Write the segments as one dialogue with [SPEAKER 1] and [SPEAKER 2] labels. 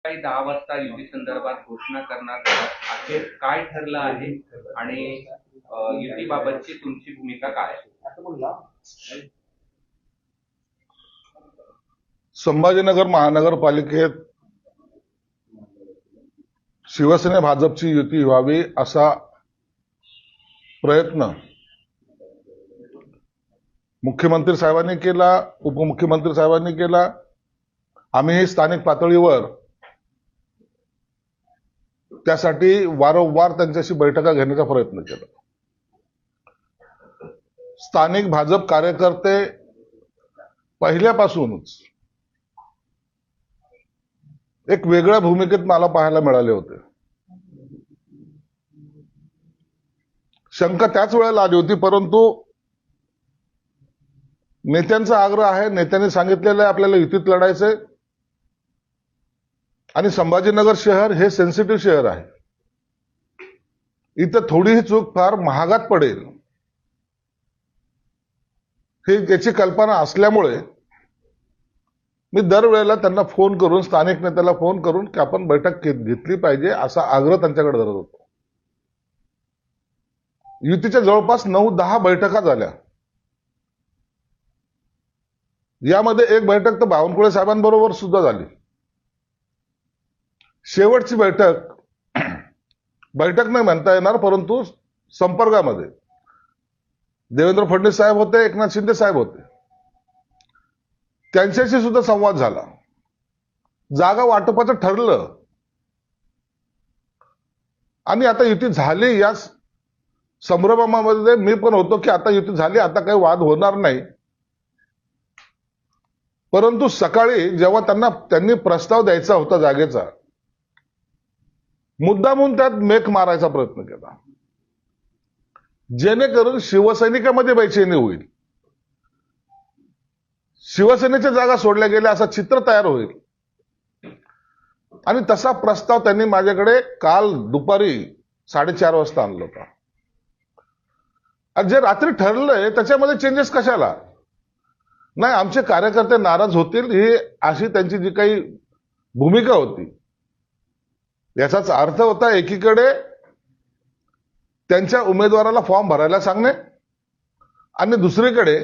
[SPEAKER 1] काही 10 वाजता युती संदर्भात घोषणा करणार आहात. अखेर काय ठरलं आहे आणि युतीबाबतची तुमची भूमिका काय आहे?
[SPEAKER 2] संभाजीनगर महानगरपालिकेत शिवसेना भाजपची युती व्हावी असा प्रयत्न मुख्यमंत्री साहेबांनी केला, उपमुख्यमंत्री साहेबांनी केला. आम्ही स्थानिक पातळीवर त्यासाठी वारंवार त्यांच्याशी बैठका घेण्याचा प्रयत्न केला. स्थानिक भाजप कार्यकर्ते पहिल्यापासूनच एक वेगळ्या भूमिकेत मला पाहायला मिळाले होते. शंका त्याच वेळेला आली होती, परंतु नेत्यांचा आग्रह आहे, नेत्यांनी सांगितलेलं आहे आपल्याला युतीत लढायचंय आणि संभाजीनगर शहर हे सेन्सिटिव्ह शहर आहे. इथं थोडीही चूक फार महागात पडेल हे याची कल्पना असल्यामुळे मी दरवेळेला त्यांना फोन करून, स्थानिक नेत्याला फोन करून की आपण बैठक घेतली पाहिजे असा आग्रह त्यांच्याकडे धरत होतो. युतीच्या जवळपास 9-10 बैठका झाल्या. यामध्ये एक बैठक तर बावनकुळे साहेबांबरोबर सुद्धा झाली. शेवटची बैठक नाही म्हणता येणार, परंतु संपर्कामध्ये देवेंद्र फडणवीस साहेब होते, एकनाथ शिंदे साहेब होते. त्यांच्याशी सुद्धा संवाद झाला. जागा वाटपाचं ठरलं आणि आता युती झाली या संभ्रमामध्ये मी पण होतो की आता युती झाली, आता काही वाद होणार नाही. परंतु सकाळी जेव्हा त्यांनी प्रस्ताव द्यायचा होता जागेचा, मुद्दामून त्यात मेक मारायचा प्रयत्न केला जेणेकरून शिवसैनिकांमध्ये बेचैनी होईल, शिवसेनेच्या जागा सोडल्या गेल्या असं चित्र तयार होईल. आणि तसा प्रस्ताव त्यांनी माझ्याकडे काल दुपारी 4:30 वाजता आणला होता. जे रात्री ठरलंय त्याच्यामध्ये चेंजेस कशाला? नाही, आमचे कार्यकर्ते नाराज होतील ही अशी त्यांची जी काही भूमिका होती. याचाच अर्थ होता एकीकडे त्यांच्या उमेदवाराला फॉर्म भरायला सांगणे आणि दुसरीकडे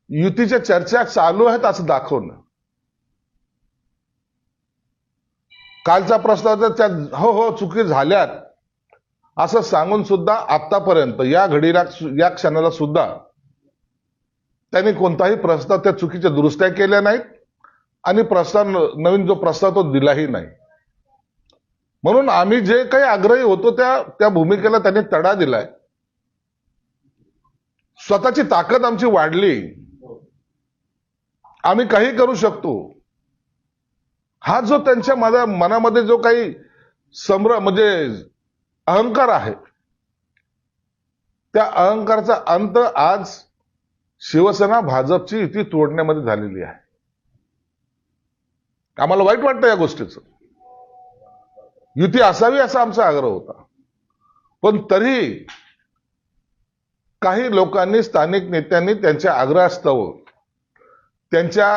[SPEAKER 2] युतीच्या चर्चा चालू आहेत असं दाखवणं. कालचा प्रस्ताव तर हो चुकी झाल्यात असं सांगून सुद्धा आतापर्यंत या घडीला, या क्षणाला सुद्धा त्यांनी कोणताही प्रस्ताव त्या चुकीच्या दुरुस्त्या केल्या नाहीत आणि नवीन जो प्रस्ताव तो दिलाही नाही. म्हणून आम्ही जे काही आग्रही होतो त्या भूमिकेला त्यांनी तडा दिलाय. स्वतःची ताकद आमची वाढली, आम्ही काही करू शकतो हा जो त्यांच्या मनामध्ये जो काही म्हणजे अहंकार आहे, त्या अहंकाराचा अंत आज शिवसेना भाजपची युती तोडण्यामध्ये झालेली आहे. आम्हाला वाईट वाटतं या गोष्टीचं. युती असावी असा आमचा आग्रह होता, पण तरी काही लोकांनी, स्थानिक नेत्यांनी त्यांच्या आग्रहास्तव, त्यांच्या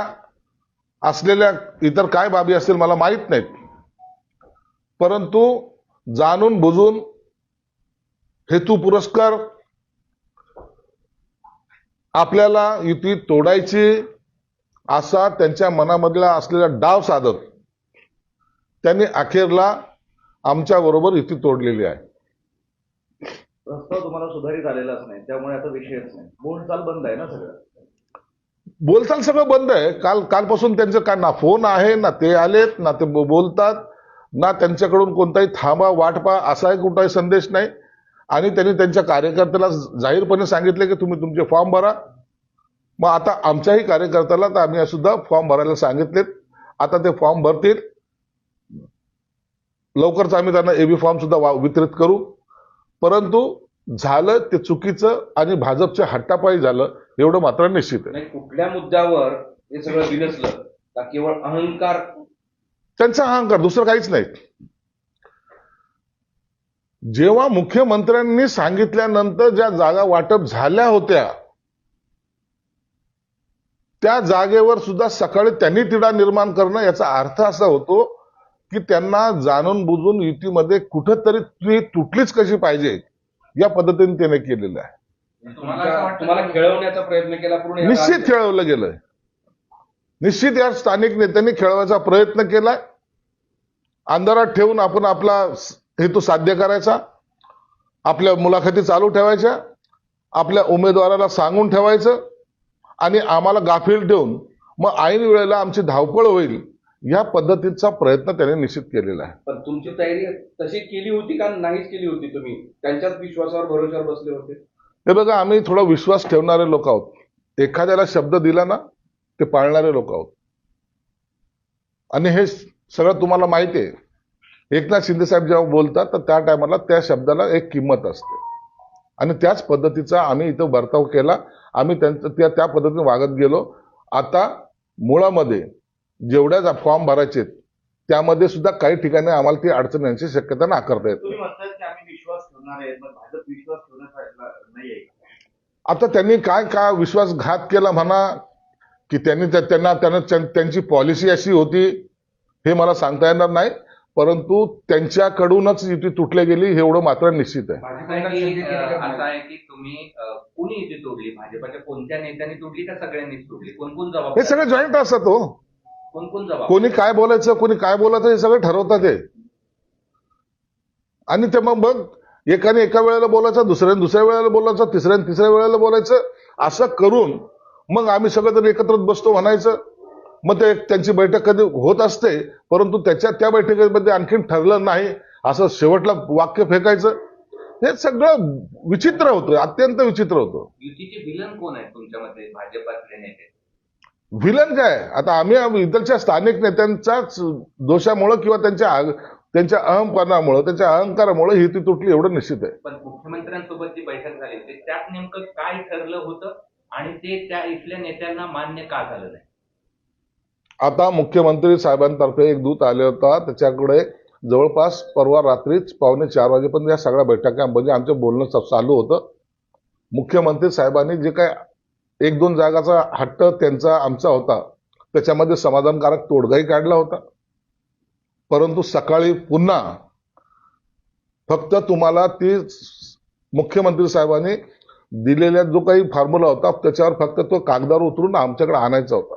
[SPEAKER 2] असलेल्या इतर काय बाबी असतील मला माहित नाहीत, परंतु जाणून बुजून हेतू पुरस्कार आपल्याला युती तोडायची असा त्यांच्या मनामधला असलेला डाव साधत त्यांनी अखेरला आमच्या बरोबर युती तोडलेली आहे.
[SPEAKER 3] प्रस्ताव तुम्हाला सुधारित आलेलाच नाही, त्यामुळे आता विषयच नाही. बोलचाल बंद आहे ना सगळं?
[SPEAKER 2] बोलचाल सगळं बंद आहे. कालपासून त्यांचं काय ना फोन आहे, ना ते आलेत, ना ते बोलतात, ना त्यांच्याकडून कोणताही थांबा वाटपा असाही कुठलाही संदेश नाही. आणि त्यांनी त्यांच्या कार्यकर्त्याला जाहीरपणे सांगितले की तुम्ही तुमचे फॉर्म भरा. मग आता आमच्याही कार्यकर्त्याला तर आम्ही सुद्धा फॉर्म भरायला सांगितलेत. आता ते फॉर्म भरतील. लवकरच आम्ही त्यांना एबी फॉर्म सुद्धा वितरित करू. परंतु झालं ते चुकीचं आणि भाजपच्या हट्टापायी झालं एवढं मात्र निश्चित आहे.
[SPEAKER 1] कुठल्या मुद्द्यावर हे सगळं बिनसलं का केवळ अहंकार?
[SPEAKER 2] त्यांचा अहंकार, दुसरं काहीच नाही. जेव्हा मुख्यमंत्र्यांनी सांगितल्यानंतर ज्या जागा वाटप झाल्या होत्या त्या जागेवर सुद्धा सकाळी त्यांनी तिढा निर्माण करणं, याचा अर्थ असा होतो की त्यांना जाणून बुजून युतीमध्ये कुठंतरी ती तुटलीच कशी पाहिजे या पद्धतीने त्याने केलेलं आहे.
[SPEAKER 1] तुम्हाला असं वाटतं
[SPEAKER 4] तुम्हाला
[SPEAKER 1] का-
[SPEAKER 4] खेळवण्याचा प्रयत्न केला पूर्ण या
[SPEAKER 2] निश्चित खेळवलं गेलंय. निश्चित या स्थानिक नेत्यांनी खेळवायचा प्रयत्न केलाय. अंधारात ठेवून आपण आपला हेतू साध्य करायचा, आपल्या मुलाखती चालू ठेवायच्या, आपल्या उमेदवाराला सांगून ठेवायचं आणि आम्हाला गाफील ठेवून मग ऐन वेळेला आमची धावपळ होईल या पद्धतीचा प्रयत्न त्याने निश्चित केलेला आहे.
[SPEAKER 4] पण तुमची तयारी तशी केली होती का नाहीच केली होती? तुम्ही त्यांच्याच विश्वासावर भरोशावर बसले होते?
[SPEAKER 2] हे बघा, आम्ही थोडा विश्वास ठेवणारे लोक आहोत. एखाद्याला शब्द दिला ना ते पाळणारे लोक आहोत. आणि हे सगळं तुम्हाला माहिती आहे. एकनाथ शिंदे साहेब जेव्हा बोलतात तर त्या टायमाला त्या शब्दाला एक किंमत असते आणि त्याच पद्धतीचा आम्ही इथं बर्ताव केला. आम्ही त्या पद्धतीने वागत गेलो. आता मुळामध्ये जेवढ्या फॉर्म भरायचे त्यामध्ये सुद्धा काही ठिकाणी आम्हाला ती अडचण येण्याची शक्यता नाकारता येते.
[SPEAKER 3] तुम्ही म्हणतात की आम्ही विश्वास ठेवणार आहे, मग भाजप विश्वास ठेवण्याचा नाहीये.
[SPEAKER 2] आता त्यांनी काय विश्वासघात केला म्हणा की त्यांची पॉलिसी अशी होती हे मला सांगता येणार नाही, परंतु त्यांच्याकडूनच युती तुटली गेली हे एवढं मात्र निश्चित आहे.
[SPEAKER 1] असं आहे की तुम्ही कुणी युती तोडली? भाजपच्या कोणत्या नेत्यांनी तोडली का सगळ्यांनीच तोडली? कोण कोण
[SPEAKER 2] हे
[SPEAKER 1] जबाबदार?
[SPEAKER 2] सगळे जॉईंट असतात हो.
[SPEAKER 1] कोण कोण जबाबदार?
[SPEAKER 2] कोणी काय बोलायचं कोणी काय बोलायचं हे सगळं ठरवतात हे. आणि ते मग एकाने एका वेळेला बोलायचं, दुसऱ्याने दुसऱ्या वेळेला बोलायचं, तिसऱ्याने तिसऱ्या वेळेला बोलायचं, असं करून मग आम्ही सगळेजण एकत्र बसतो म्हणायचं. मग ते त्यांची बैठक कधी होत असते, परंतु त्या बैठकीमध्ये आणखीन ठरलं नाही असं शेवटला वाक्य फेकायचं. हे सगळं विचित्र होतं, अत्यंत विचित्र होतं.
[SPEAKER 1] युतीचे विलन कोण आहेत तुमच्यामध्ये भाजपातले नेते?
[SPEAKER 2] व्हिलन काय? आता आम्ही इथलच्या स्थानिक नेत्यांच्याच दोषामुळं किंवा त्यांच्या अहमपणामुळं, त्यांच्या अहंकारामुळे ही ती तुटली एवढं निश्चित आहे.
[SPEAKER 1] पण मुख्यमंत्र्यांसोबत जी बैठक झाली होती त्यात नेमकं काय ठरलं होतं आणि ते त्या इथल्या नेत्यांना मान्य का झालं नाही?
[SPEAKER 2] आता मुख्यमंत्री साहेबांतर्फे एक दूत आले होता, त्याच्याकडे जवळपास परवा रात्रीच 3:45 वाजेपर्यंत या सगळ्या बैठकांमध्ये आमचं बोलणं चालू होतं. मुख्यमंत्री साहेबांनी जे काय 1-2 जागाचा हट्ट आमचा होता त्याच्यामध्ये समाधानकारक तोडगाही काढला होता. परंतु सकाळी पुन्हा फक्त तुम्हाला ती मुख्यमंत्री साहेबांनी दिलेल्या जो काही फॉर्म्युला होता त्याच्यावर फक्त तो कागदावर उतरून आमच्याकडे आणायचा होता.